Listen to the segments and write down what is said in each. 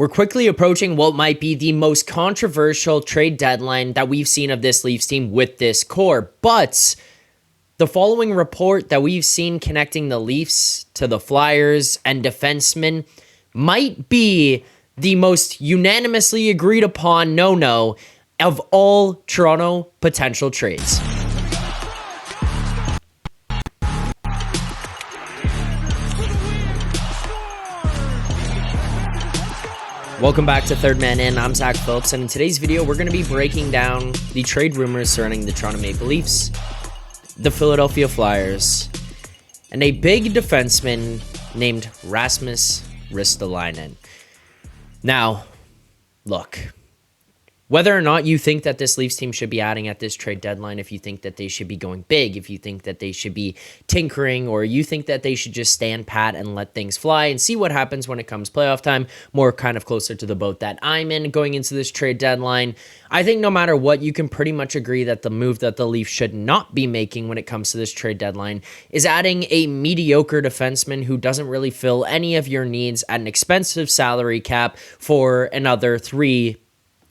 We're quickly approaching what might be the most controversial trade deadline that we've seen of this Leafs team with this core. But the following report that we've seen connecting the Leafs to the Flyers and defensemen might be the most unanimously agreed upon no-no of all Toronto potential trades. Welcome back to Third Man In. I'm Zack Phillips, and in today's video, we're going to be breaking down the trade rumors surrounding the Toronto Maple Leafs, the Philadelphia Flyers, and a big defenseman named Rasmus Ristolainen. Now, look, whether or not you think that this Leafs team should be adding at this trade deadline, if you think that they should be going big, if you think that they should be tinkering, or you think that they should just stand pat and let things fly and see what happens when it comes playoff time, more kind of closer to the boat that I'm in going into this trade deadline, I think no matter what, you can pretty much agree that the move that the Leafs should not be making when it comes to this trade deadline is adding a mediocre defenseman who doesn't really fill any of your needs at an expensive salary cap for another 3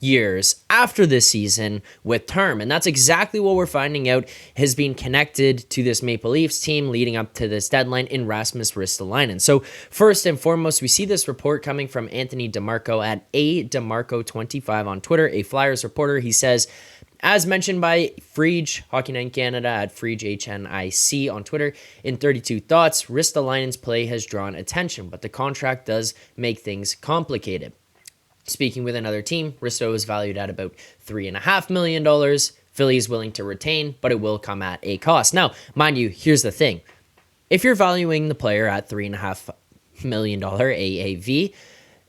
years after this season with term. And that's exactly what we're finding out has been connected to this Maple Leafs team leading up to this deadline in Rasmus Ristolainen. So first and foremost, we see this report coming from Anthony DeMarco at @DeMarco25 on Twitter, a Flyers reporter. He says, as mentioned by Freege, Hockey Night in Canada at FreegeHNIC on Twitter, in 32 thoughts, Ristolainen's play has drawn attention, but the contract does make things complicated. Speaking with another team, Risto is valued at about $3.5 million. Philly is willing to retain, but it will come at a cost. Now, mind you, here's the thing. If you're valuing the player at $3.5 million AAV,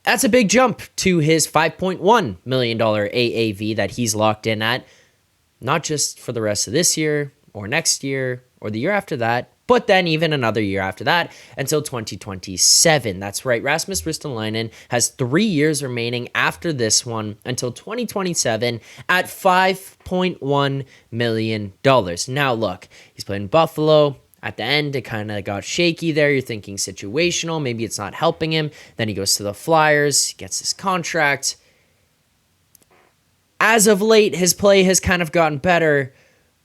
that's a big jump to his $5.1 million AAV that he's locked in at, not just for the rest of this year or next year or the year after that, but then even another year after that until 2027. That's right, Rasmus Ristolainen has 3 years remaining after this one until 2027 at $5.1 million. Now look, he's playing Buffalo. At the end, it kind of got shaky there. You're thinking situational. Maybe it's not helping him. Then he goes to the Flyers, gets his contract. As of late, his play has kind of gotten better,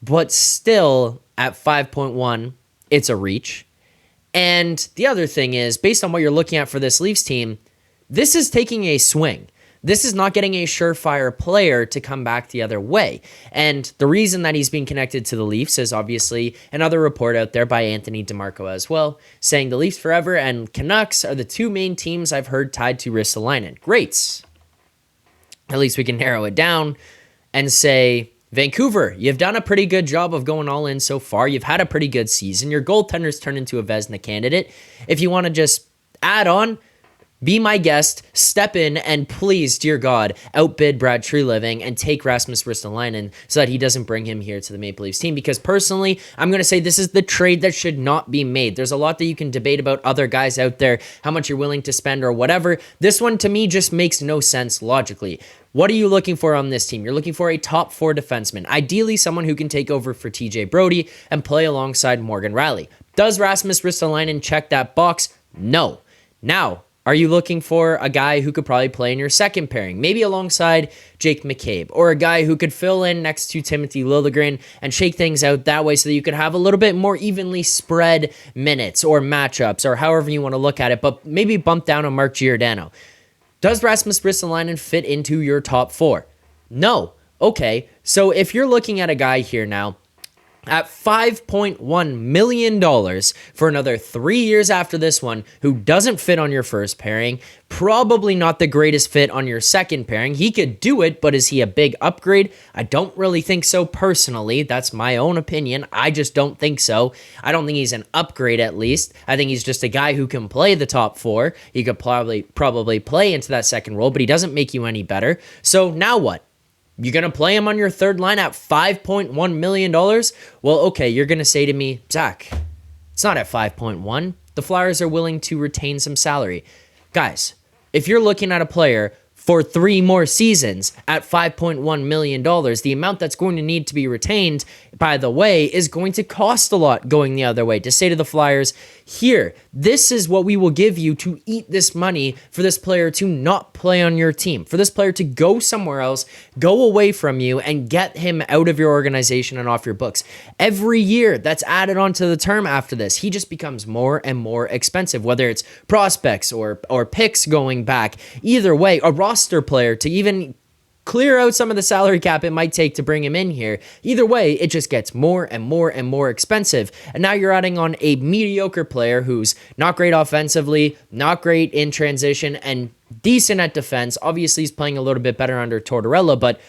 but still at 5.1, it's a reach. And the other thing is, based on what you're looking at for this Leafs team, this is taking a swing. This is not getting a surefire player to come back the other way. And the reason that he's being connected to the Leafs is obviously another report out there by Anthony DeMarco as well, saying the Leafs forever and Canucks are the two main teams I've heard tied to Ristolainen. Great. At least we can narrow it down and say, Vancouver, you've done a pretty good job of going all in so far. You've had a pretty good season. Your goaltender's turned into a Vezina candidate. If you want to just add on, be my guest, step in, and please, dear God, outbid Brad Treliving and take Rasmus Ristolainen so that he doesn't bring him here to the Maple Leafs team. Because personally, I'm going to say this is the trade that should not be made. There's a lot that you can debate about other guys out there, how much you're willing to spend or whatever. This one, to me, just makes no sense logically. What are you looking for on this team? You're looking for a top 4 defenseman, ideally someone who can take over for TJ Brody and play alongside Morgan Rielly. Does Rasmus Ristolainen check that box? No. Now, are you looking for a guy who could probably play in your second pairing, maybe alongside Jake McCabe, or a guy who could fill in next to Timothy Liljegren and shake things out that way so that you could have a little bit more evenly spread minutes or matchups or however you want to look at it, but maybe bump down on Mark Giordano? Does Rasmus Ristolainen fit into your top 4? No. Okay, so if you're looking at a guy here now at $5.1 million for another 3 years after this one, who doesn't fit on your first pairing, probably not the greatest fit on your second pairing. He could do it, but is he a big upgrade? I don't really think so personally. That's my own opinion. I just don't think so. I don't think he's an upgrade at least. I think he's just a guy who can play the top 4. He could probably play into that second role, but he doesn't make you any better. So now what? You're going to play him on your third line at $5.1 million? Well, okay, you're going to say to me, Zach, it's not at 5.1. The Flyers are willing to retain some salary. Guys, if you're looking at a player for 3 more seasons at $5.1 million. The amount that's going to need to be retained, by the way, is going to cost a lot going the other way. To say to the Flyers, here, this is what we will give you to eat this money for this player to not play on your team, for this player to go somewhere else, go away from you, and get him out of your organization and off your books. Every year that's added onto the term after this, he just becomes more and more expensive, whether it's prospects or picks going back. Either way, a roster player to even clear out some of the salary cap it might take to bring him in here. Either way, it just gets more and more and more expensive. And now you're adding on a mediocre player who's not great offensively, not great in transition, and decent at defense. Obviously, he's playing a little bit better under Tortorella, but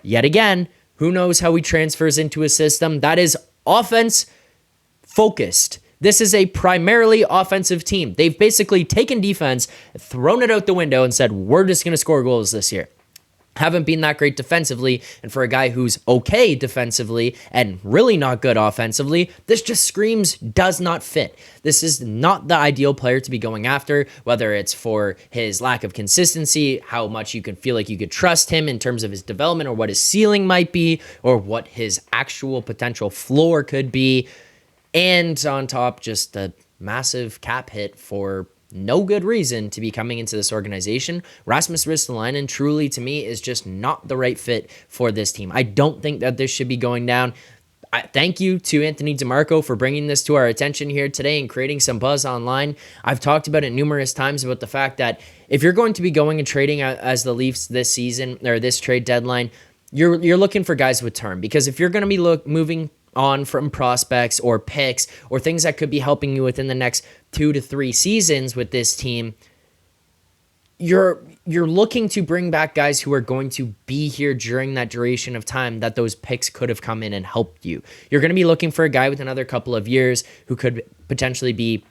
yet again, who knows how he transfers into a system that is offense focused. This is a primarily offensive team. They've basically taken defense, thrown it out the window, and said, we're just going to score goals this year. Haven't been that great defensively, and for a guy who's okay defensively and really not good offensively, this just screams does not fit. This is not the ideal player to be going after, whether it's for his lack of consistency, how much you can feel like you could trust him in terms of his development or what his ceiling might be or what his actual potential floor could be, and on top, just a massive cap hit for no good reason to be coming into this organization. Rasmus Ristolainen truly, to me, is just not the right fit for this team. I don't think that this should be going down. Thank you to Anthony DeMarco for bringing this to our attention here today and creating some buzz online. I've talked about it numerous times about the fact that if you're going to be going and trading as the Leafs this season or this trade deadline, you're looking for guys with term, because if you're going to be moving on from prospects or picks or things that could be helping you within the next 2 to 3 seasons with this team, you're looking to bring back guys who are going to be here during that duration of time that those picks could have come in and helped you. You're going to be looking for a guy with another couple of years who could potentially be,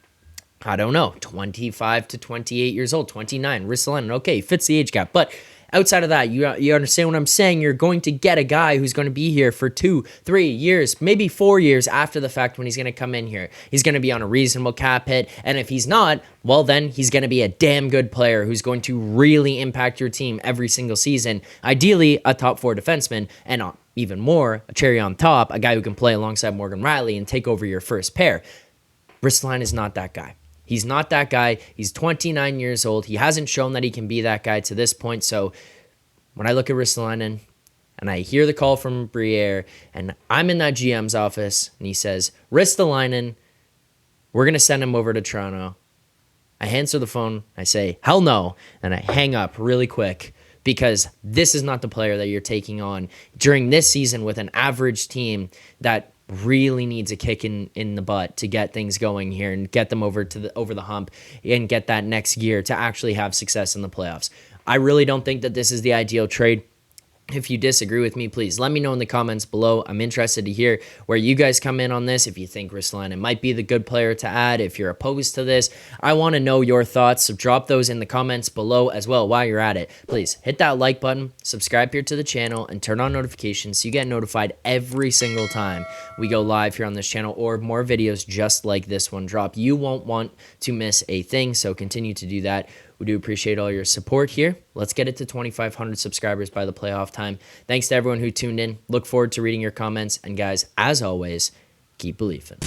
I don't know, 25 to 28 years old, 29. Ristolainen, okay, fits the age gap, but outside of that, you understand what I'm saying? You're going to get a guy who's going to be here for 2, 3 years, maybe 4 years after the fact when he's going to come in here. He's going to be on a reasonable cap hit, and if he's not, well, then he's going to be a damn good player who's going to really impact your team every single season. Ideally, a top 4 defenseman, and even more, a cherry on top, a guy who can play alongside Morgan Riley and take over your first pair. Ristolainen is not that guy. He's not that guy. He's 29 years old. He hasn't shown that he can be that guy to this point. So when I look at Ristolainen and I hear the call from Briere and I'm in that GM's office and he says, Ristolainen, we're going to send him over to Toronto. I answer the phone. I say, hell no. And I hang up really quick because this is not the player that you're taking on during this season with an average team that really needs a kick in the butt to get things going here and get them over the hump and get that next gear to actually have success in the playoffs. I really don't think that this is the ideal trade. If you disagree with me, please let me know in the comments below. I'm interested to hear where you guys come in on this. If you think Ristolainen might be the good player to add, if you're opposed to this, I want to know your thoughts. So drop those in the comments below as well. While you're at it, please hit that like button, subscribe here to the channel, and turn on notifications so you get notified every single time we go live here on this channel or more videos just like this one drop. You won't want to miss a thing, so continue to do that. We do appreciate all your support here. Let's get it to 2,500 subscribers by the playoff time. Thanks to everyone who tuned in. Look forward to reading your comments. And guys, as always, keep believing.